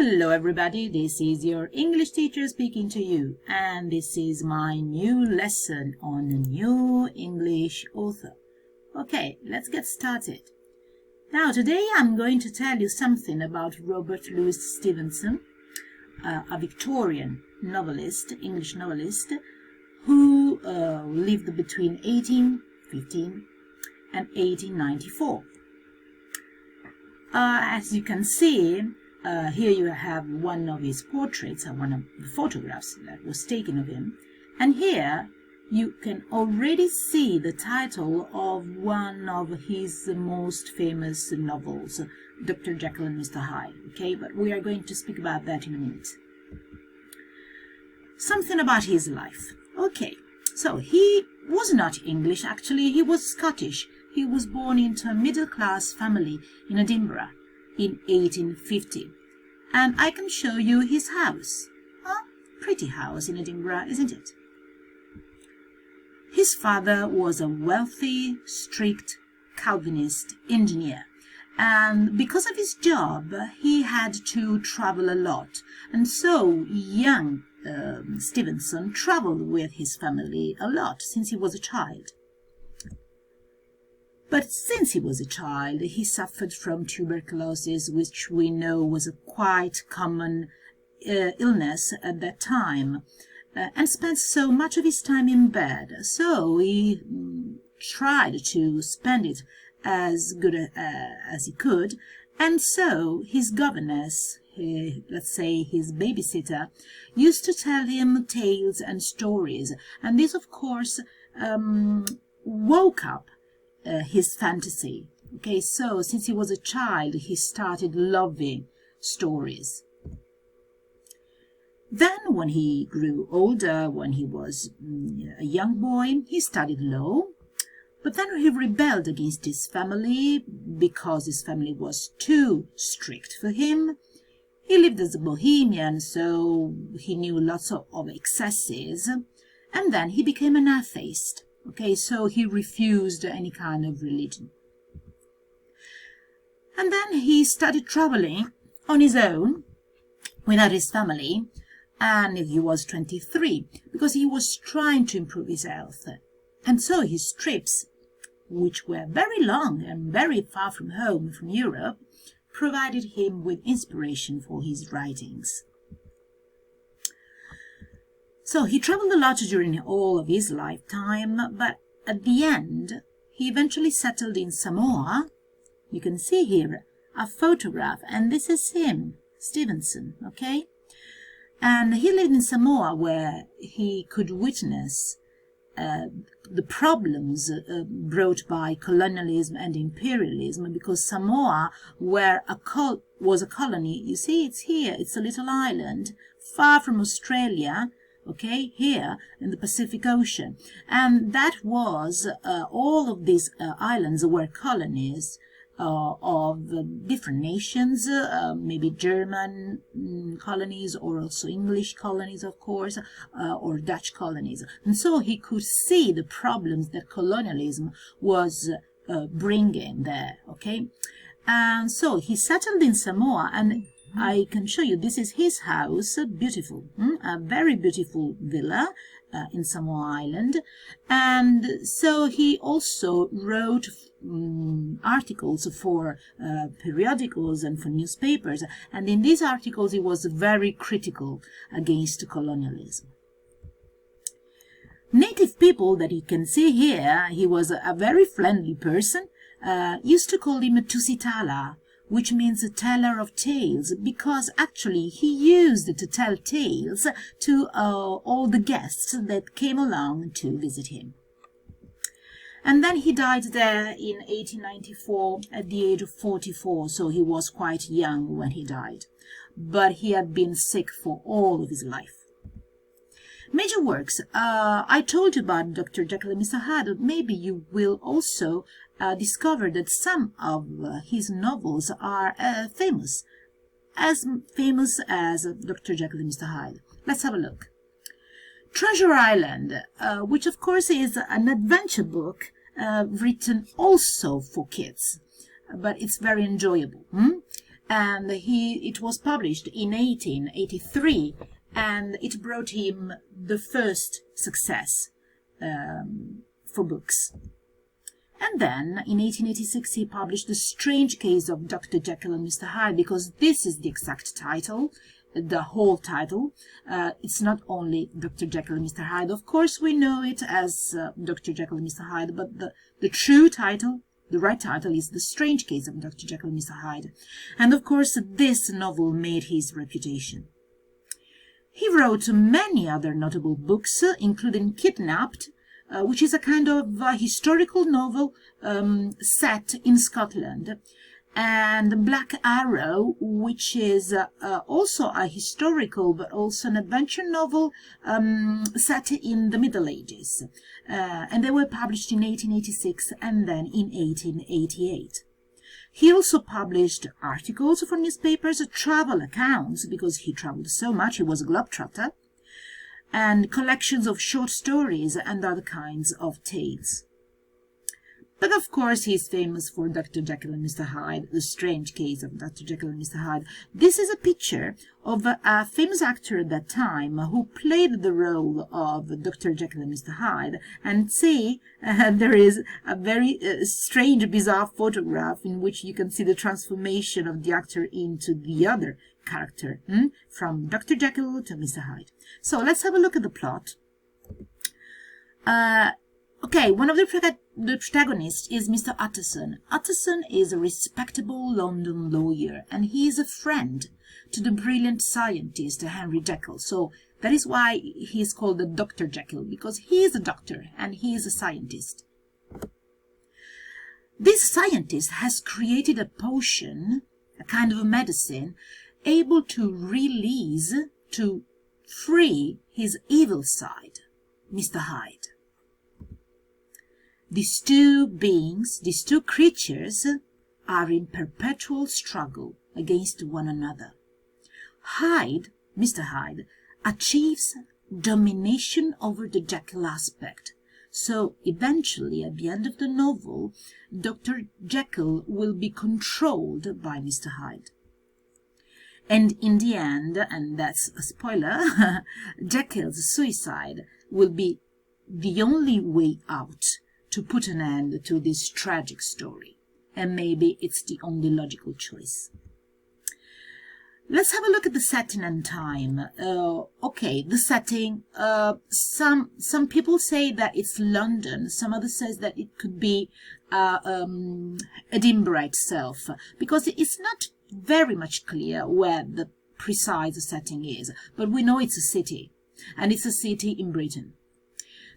Hello everybody, this is your English teacher speaking to you, and this is my new lesson on a new English author. Okay, let's get started. Now today I'm going to tell you something about Robert Louis Stevenson, a Victorian novelist, English novelist, who lived between 1815 and 1894. As you can see, here you have one of his portraits, one of the photographs that was taken of him. And here you can already see the title of one of his most famous novels, Dr. Jekyll and Mr. Hyde. Okay, but we are going to speak about that in a minute. Something about his life. Okay, so he was not English, actually, he was Scottish. He was born into a middle-class family in Edinburgh in 1850. And I can show you his house. A pretty house in Edinburgh, isn't it? His father was a wealthy, strict Calvinist engineer. And because of his job, he had to travel a lot. And so young Stevenson traveled with his family a lot since he was a child. But since he was a child, he suffered from tuberculosis, which we know was a quite common illness at that time, and spent so much of his time in bed. So he tried to spend it as good as he could, and so his governess, let's say his babysitter, used to tell him tales and stories, and this, of course, woke up his fantasy. Okay, so since he was a child, he started loving stories. Then when he grew older, when he was a young boy, he studied law, but then he rebelled against his family because his family was too strict for him. He lived as a bohemian, so he knew lots of excesses, and then he became an atheist. Okay, so he refused any kind of religion. And then he started traveling on his own, without his family, and he was 23, because he was trying to improve his health. And so his trips, which were very long and very far from home, from Europe, provided him with inspiration for his writings. So he traveled a lot during all of his lifetime, but at the end, he eventually settled in Samoa. You can see here a photograph, and this is him, Stevenson, okay? And he lived in Samoa, where he could witness the problems brought by colonialism and imperialism, because Samoa was a colony. You see, it's here, it's a little island, far from Australia, okay, here in the Pacific Ocean. And that was, all of these islands were colonies of different nations, maybe German colonies, or also English colonies, of course, or Dutch colonies. And so he could see the problems that colonialism was bringing there, okay? And so he settled in Samoa, and I can show you, this is his house, beautiful, a very beautiful villa in Samoa Island. And so he also wrote articles for periodicals and for newspapers. And in these articles, he was very critical against colonialism. Native people that you can see here, he was a very friendly person, used to call him Tusitala, which means a teller of tales, because actually he used to tell tales to all the guests that came along to visit him. And then he died there in 1894 at the age of 44, so he was quite young when he died. But he had been sick for all of his life. Major works. I told you about Dr. Jekyll and Mr. Hyde, but maybe you will also discover that some of his novels are famous as Dr. Jekyll and Mr. Hyde. Let's have a look. Treasure Island, which of course is an adventure book written also for kids, but it's very enjoyable. and it was published in 1883, and it brought him the first success for books. And then in 1886 he published The Strange Case of Dr. Jekyll and Mr. Hyde, because this is the exact title, the whole title. It's not only Dr. Jekyll and Mr. Hyde. Of course we know it as Dr. Jekyll and Mr. Hyde, but the true title, the right title, is The Strange Case of Dr. Jekyll and Mr. Hyde. And of course this novel made his reputation. He wrote many other notable books, including Kidnapped, which is a kind of historical novel set in Scotland, and Black Arrow, which is also a historical but also an adventure novel set in the Middle Ages. And they were published in 1886 and then in 1888. He also published articles for newspapers, travel accounts, because he traveled so much, he was a globetrotter, and collections of short stories and other kinds of tales. But of course he is famous for Dr. Jekyll and Mr. Hyde, The Strange Case of Dr. Jekyll and Mr. Hyde. This is a picture of a famous actor at that time who played the role of Dr. Jekyll and Mr. Hyde. And see, there is a very strange, bizarre photograph in which you can see the transformation of the actor into the other character, from Dr. Jekyll to Mr. Hyde. So let's have a look at the plot. Okay, one of the protagonists is Mr. Utterson. Utterson is a respectable London lawyer, and he is a friend to the brilliant scientist Henry Jekyll. So that is why he is called the Dr. Jekyll, because he is a doctor and he is a scientist. This scientist has created a potion, a kind of a medicine, able to release, to free his evil side, Mr. Hyde. These two beings, these two creatures, are in perpetual struggle against one another. Hyde, Mr. Hyde, achieves domination over the Jekyll aspect. So eventually, at the end of the novel, Dr. Jekyll will be controlled by Mr. Hyde. And in the end, and that's a spoiler, Jekyll's suicide will be the only way out to put an end to this tragic story. And maybe it's the only logical choice. Let's have a look at the setting and time. Okay, the setting. Some people say that it's London. Some others says that it could be Edinburgh itself, because it's not very much clear where the precise setting is. But we know it's a city, and it's a city in Britain.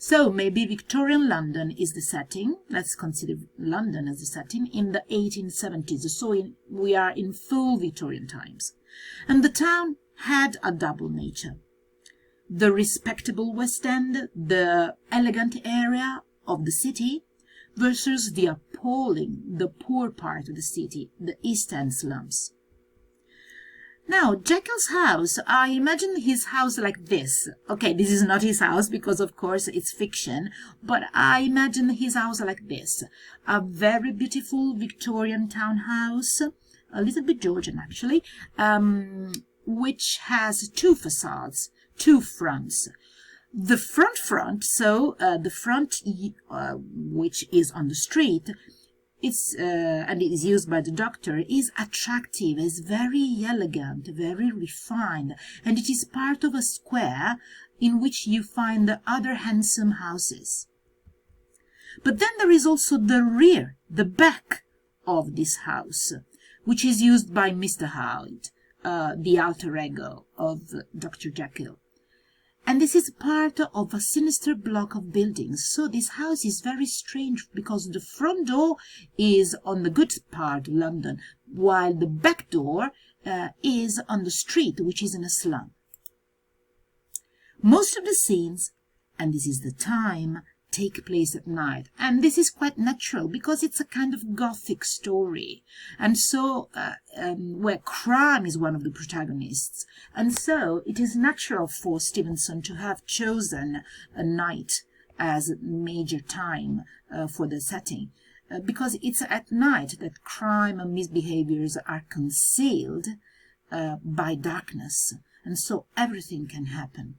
So maybe Victorian London is the setting. Let's consider London as the setting in the 1870s. So we are in full Victorian times. And the town had a double nature. The respectable West End, the elegant area of the city, versus the appalling, the poor part of the city, the East End slums. Now, Jekyll's house, I imagine his house like this. Okay, this is not his house because, of course, it's fiction, but I imagine his house like this. A very beautiful Victorian townhouse, a little bit Georgian actually, which has two facades, two fronts. The front, so the front which is on the street, and it is used by the doctor, is attractive, is very elegant, very refined, and it is part of a square in which you find the other handsome houses. But then there is also the rear, the back of this house, which is used by Mr. Hyde, the alter ego of Dr. Jekyll. And this is part of a sinister block of buildings. So this house is very strange because the front door is on the good part of London, while the back door is on the street, which is in a slum. Most of the scenes, and this is the time, take place at night. And this is quite natural because it's a kind of Gothic story. And so, where crime is one of the protagonists. And so it is natural for Stevenson to have chosen a night as major time for the setting. because it's at night that crime and misbehaviors are concealed by darkness, and so everything can happen.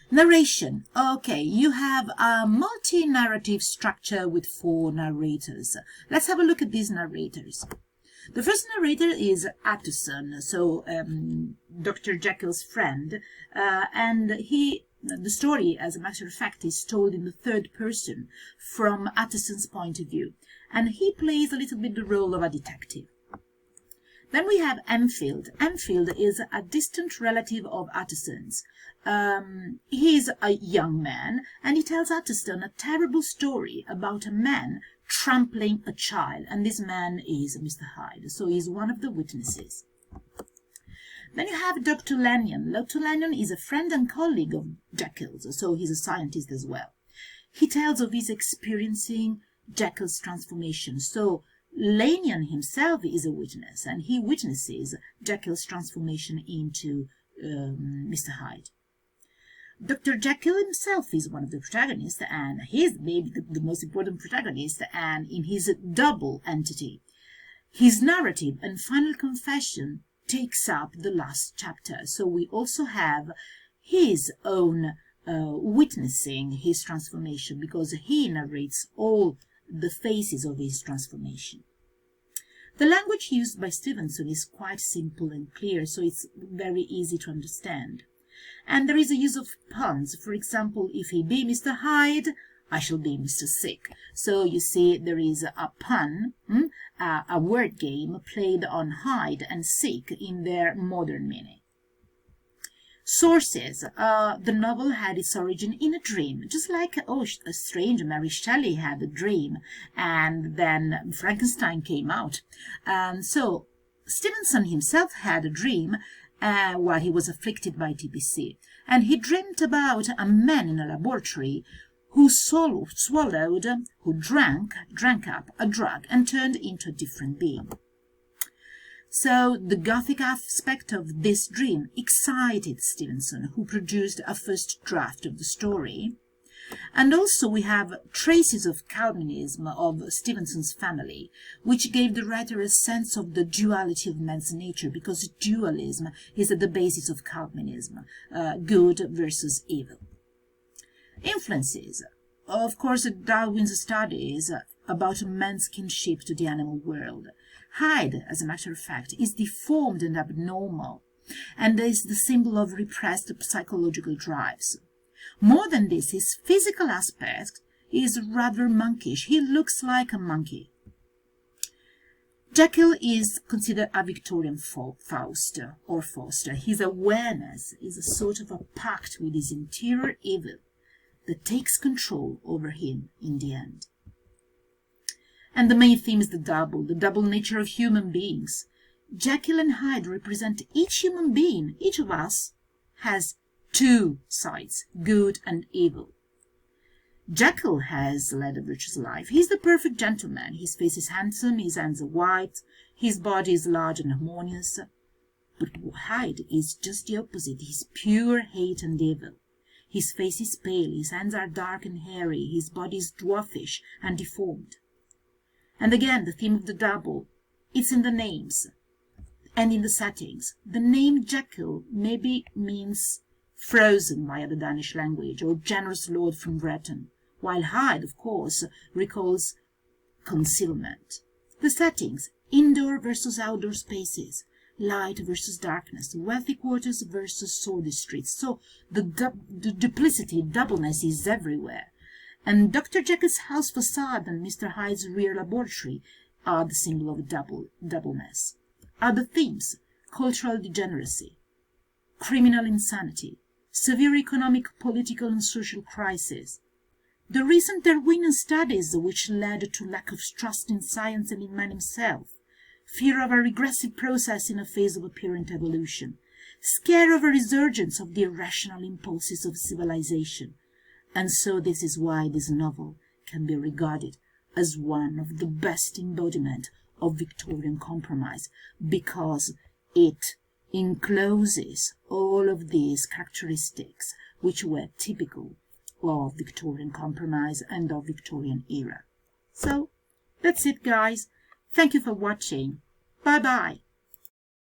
Narration. Okay, you have a multi-narrative structure with 4 narrators. Let's have a look at these narrators. The first narrator is Utterson, so Dr. Jekyll's friend, and the story, as a matter of fact, is told in the 3rd person from Utterson's point of view, and he plays a little bit the role of a detective. Then we have Enfield. Enfield is a distant relative of Utterson's. He is a young man, and he tells Utterson a terrible story about a man trampling a child, and this man is Mr. Hyde, so he's one of the witnesses. Then you have Dr. Lanyon. Dr. Lanyon is a friend and colleague of Jekyll's, so he's a scientist as well. He tells of his experiencing Jekyll's transformation, so Lanyon himself is a witness, and he witnesses Jekyll's transformation into Mr. Hyde. Dr. Jekyll himself is one of the protagonists, and he's maybe the most important protagonist, and in his double entity. His narrative and final confession takes up the last chapter, so we also have his own witnessing his transformation, because he narrates all the phases of his transformation. The language used by Stevenson is quite simple and clear, so it's very easy to understand. And there is a use of puns. For example, if he be Mr. Hyde, I shall be Mr. Sick. So you see there is a pun, a word game played on Hyde and Sick in their modern meaning. Sources. The novel had its origin in a dream, just like a strange Mary Shelley had a dream, and then Frankenstein came out. So Stevenson himself had a dream while he was afflicted by TBC, and he dreamt about a man in a laboratory who drank up a drug and turned into a different being. So the gothic aspect of this dream excited Stevenson, who produced a first draft of the story. And also we have traces of Calvinism of Stevenson's family, which gave the writer a sense of the duality of man's nature, because dualism is at the basis of Calvinism, good versus evil. Influences. Of course, Darwin's studies about man's kinship to the animal world. Hyde, as a matter of fact, is deformed and abnormal, and is the symbol of repressed psychological drives. More than this, his physical aspect is rather monkish. He looks like a monkey. Jekyll is considered a Victorian Faust or Foster. His awareness is a sort of a pact with his interior evil that takes control over him in the end. And the main theme is the double nature of human beings. Jekyll and Hyde represent each human being. Each of us has 2 sides, good and evil. Jekyll has led a virtuous life. He's the perfect gentleman. His face is handsome, his hands are white, his body is large and harmonious. But Hyde is just the opposite. He's pure hate and evil. His face is pale, his hands are dark and hairy, his body is dwarfish and deformed. And again, the theme of the double, it's in the names and in the settings. The name Jekyll maybe means frozen via the Danish language, or generous lord from Breton, while Hyde, of course, recalls concealment. The settings, indoor versus outdoor spaces, light versus darkness, wealthy quarters versus sordid streets. So the duplicity, doubleness is everywhere. And Dr. Jekyll's house facade and Mr. Hyde's rear laboratory are the symbol of doubleness. Other themes: cultural degeneracy, criminal insanity, severe economic, political and social crisis, the recent Darwinian studies which led to lack of trust in science and in man himself, fear of a regressive process in a phase of apparent evolution, scare of a resurgence of the irrational impulses of civilization. And so this is why this novel can be regarded as one of the best embodiment of Victorian compromise, because it encloses all of these characteristics which were typical of Victorian compromise and of Victorian era. So that's it, guys. Thank you for watching. Bye bye.